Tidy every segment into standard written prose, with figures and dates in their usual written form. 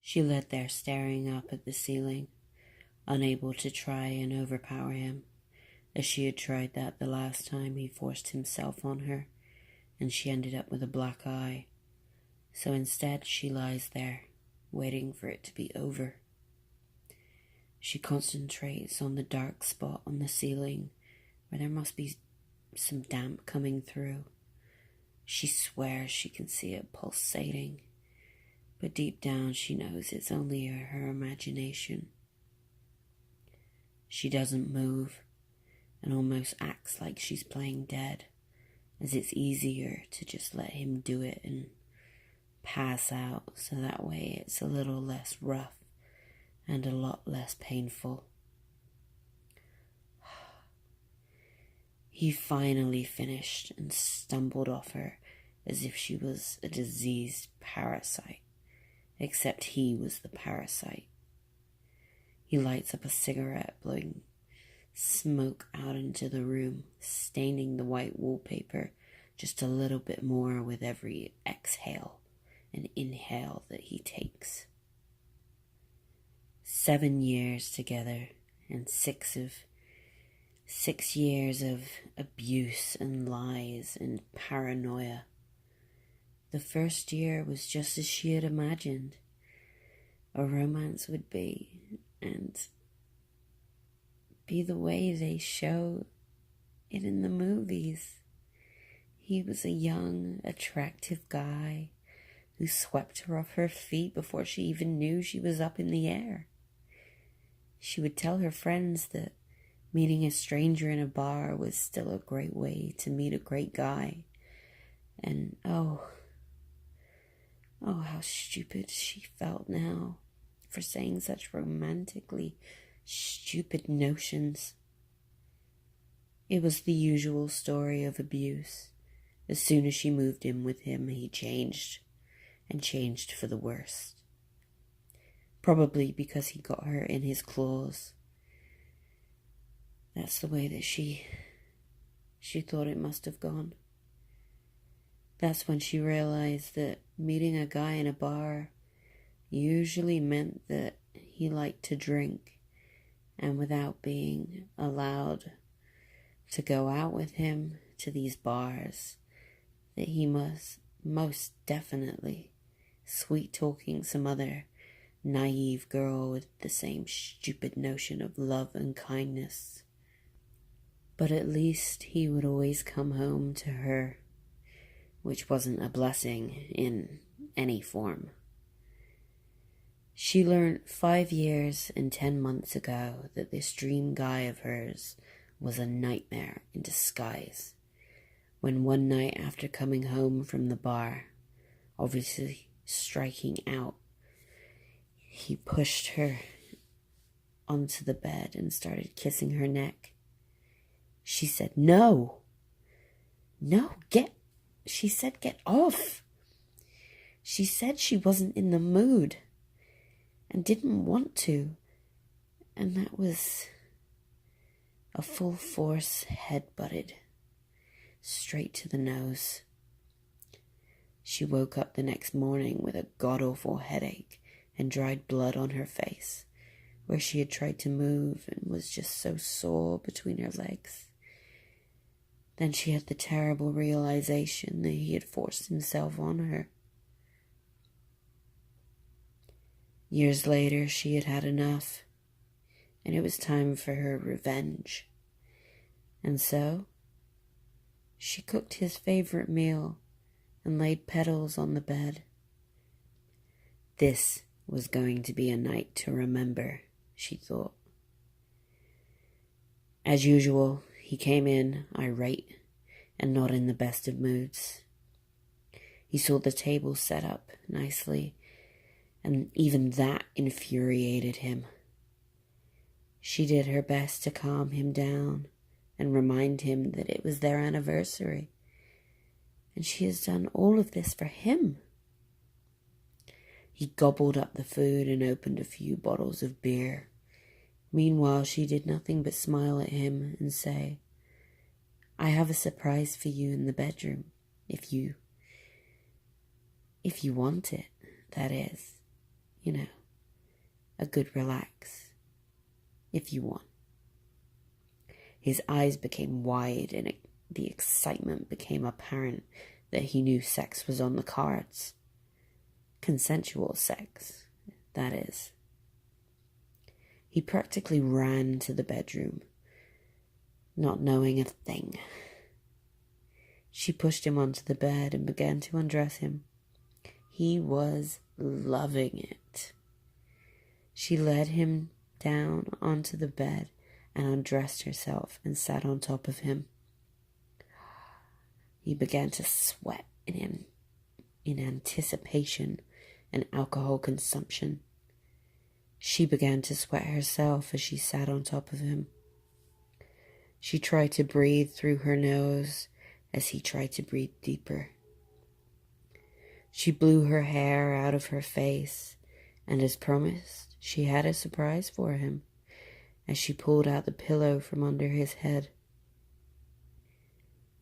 She lay there staring up at the ceiling, unable to try and overpower him, as she had tried that the last time he forced himself on her, and she ended up with a black eye. So instead she lies there, waiting for it to be over. She concentrates on the dark spot on the ceiling, where there must be some damp coming through. She swears she can see it pulsating, but deep down she knows it's only her imagination. She doesn't move, and almost acts like she's playing dead, as it's easier to just let him do it and pass out, so that way it's a little less rough and a lot less painful. He finally finished and stumbled off her as if she was a diseased parasite, except he was the parasite. He lights up a cigarette, blowing smoke out into the room, staining the white wallpaper just a little bit more with every exhale and inhale that he takes. 7 years together, and 6 years of abuse and lies and paranoia. The first year was just as she had imagined a romance would be, and be the way they show it in the movies. He was a young, attractive guy who swept her off her feet before she even knew she was up in the air. She would tell her friends that meeting a stranger in a bar was still a great way to meet a great guy. And oh, how stupid she felt now for saying such romantically stupid notions. It was the usual story of abuse. As soon as she moved in with him, he changed, and changed for the worst. Probably because he got her in his claws. That's the way that she thought it must have gone. That's when she realized that meeting a guy in a bar usually meant that he liked to drink, and without being allowed to go out with him to these bars, that he must most definitely sweet-talking some other naive girl with the same stupid notion of love and kindness. But at least he would always come home to her, which wasn't a blessing in any form. She learned 5 years and 10 months ago that this dream guy of hers was a nightmare in disguise, when one night after coming home from the bar, obviously striking out, he pushed her onto the bed and started kissing her neck. She said, No, she said, get off. She said she wasn't in the mood and didn't want to. And that was a full force head-butted straight to the nose. She woke up the next morning with a god-awful headache and dried blood on her face, where she had tried to move and was just so sore between her legs. Then she had the terrible realization that he had forced himself on her. Years later, she had had enough, and it was time for her revenge. And so, she cooked his favorite meal and laid petals on the bed. This was going to be a night to remember, she thought. As usual, he came in irate and not in the best of moods. He saw the table set up nicely, and even that infuriated him. She did her best to calm him down and remind him that it was their anniversary, and she has done all of this for him. He gobbled up the food and opened a few bottles of beer. Meanwhile, she did nothing but smile at him and say, I have a surprise for you in the bedroom, if you want it, that is. a good relax, if you want. His eyes became wide and the excitement became apparent that he knew sex was on the cards. Consensual sex, that is. He practically ran to the bedroom, not knowing a thing. She pushed him onto the bed and began to undress him. He was loving it. She led him down onto the bed and undressed herself and sat on top of him. He began to sweat in anticipation and alcohol consumption. She began to sweat herself as she sat on top of him. She tried to breathe through her nose as he tried to breathe deeper. She blew her hair out of her face, and as promised, she had a surprise for him as she pulled out the pillow from under his head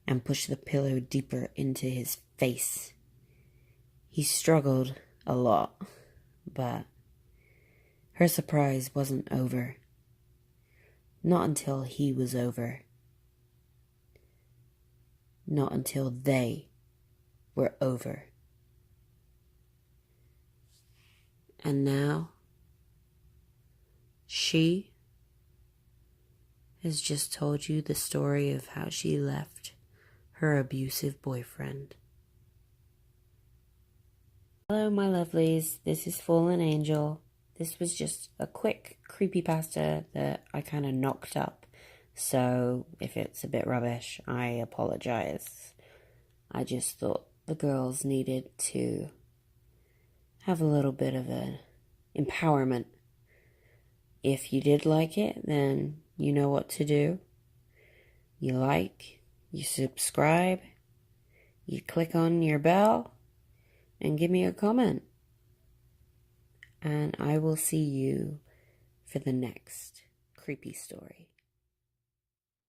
and pushed the pillow deeper into his face. He struggled a lot, but her surprise wasn't over. Not until he was over. Not until they were over. And now, she has just told you the story of how she left her abusive boyfriend. Hello, my lovelies. This is FallenAngel. This was just a quick creepypasta that I kind of knocked up. So if it's a bit rubbish, I apologize. I just thought the girls needed to have a little bit of an empowerment. If you did like it, then you know what to do. You like, you subscribe, you click on your bell, and give me a comment. And I will see you for the next creepy story.